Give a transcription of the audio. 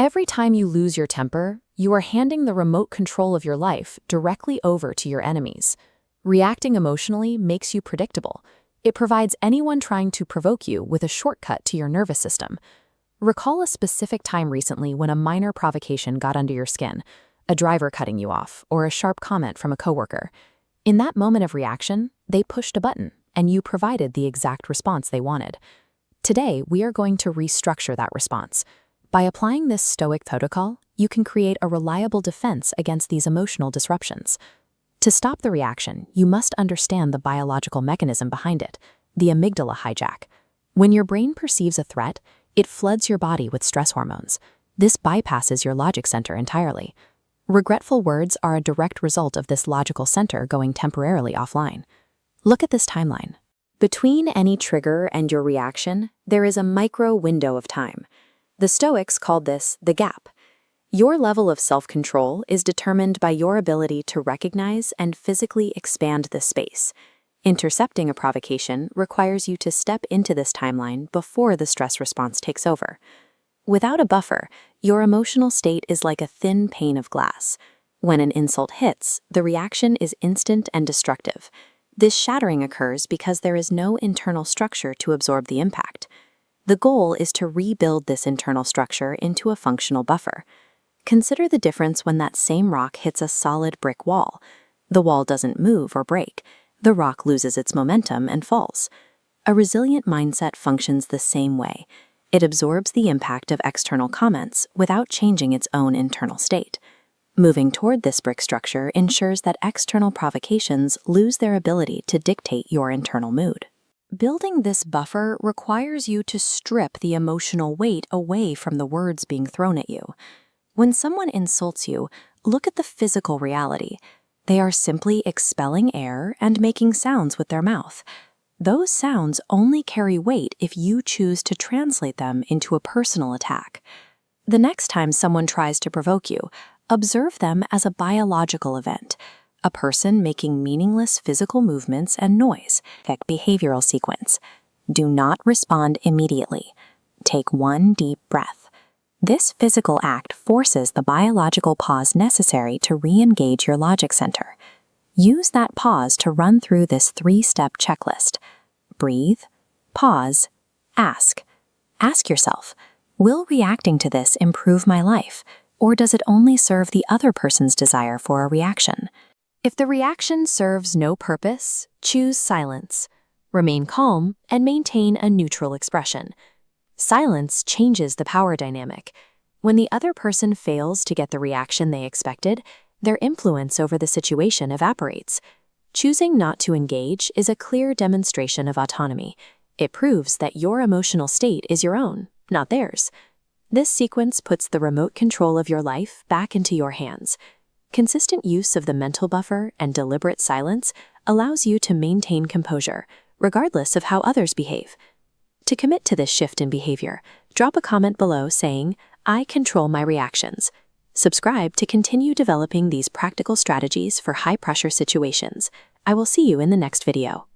Every time you lose your temper, you are handing the remote control of your life directly over to your enemies. Reacting emotionally makes you predictable. It provides anyone trying to provoke you with a shortcut to your nervous system. Recall a specific time recently when a minor provocation got under your skin, a driver cutting you off, or a sharp comment from a coworker. In that moment of reaction, they pushed a button, and you provided the exact response they wanted. Today, we are going to restructure that response. By applying this Stoic protocol, you can create a reliable defense against these emotional disruptions. To stop the reaction, you must understand the biological mechanism behind it, the amygdala hijack. When your brain perceives a threat, it floods your body with stress hormones. This bypasses your logic center entirely. Regretful words are a direct result of this logical center going temporarily offline. Look at this timeline. Between any trigger and your reaction, there is a micro window of time. The Stoics called this the gap. Your level of self-control is determined by your ability to recognize and physically expand this space. Intercepting a provocation requires you to step into this timeline before the stress response takes over. Without a buffer, your emotional state is like a thin pane of glass. When an insult hits, the reaction is instant and destructive. This shattering occurs because there is no internal structure to absorb the impact. The goal is to rebuild this internal structure into a functional buffer. Consider the difference when that same rock hits a solid brick wall. The wall doesn't move or break. The rock loses its momentum and falls. A resilient mindset functions the same way. It absorbs the impact of external comments without changing its own internal state. Moving toward this brick structure ensures that external provocations lose their ability to dictate your internal mood. Building this buffer requires you to strip the emotional weight away from the words being thrown at you. When someone insults you, look at the physical reality. They are simply expelling air and making sounds with their mouth. Those sounds only carry weight if you choose to translate them into a personal attack. The next time someone tries to provoke you, observe them as a biological event, a person making meaningless physical movements and noise. Behavioral sequence. Do not respond immediately. Take one deep breath. This physical act forces the biological pause necessary to re-engage your logic center. Use that pause to run through this 3-step checklist. Breathe, pause, ask. Ask yourself, will reacting to this improve my life, or does it only serve the other person's desire for a reaction? If the reaction serves no purpose, choose silence. Remain calm and maintain a neutral expression. Silence changes the power dynamic. When the other person fails to get the reaction they expected, their influence over the situation evaporates. Choosing not to engage is a clear demonstration of autonomy. It proves that your emotional state is your own, not theirs. This sequence puts the remote control of your life back into your hands. Consistent use of the mental buffer and deliberate silence allows you to maintain composure, regardless of how others behave. To commit to this shift in behavior, drop a comment below saying, "I control my reactions." Subscribe to continue developing these practical strategies for high-pressure situations. I will see you in the next video.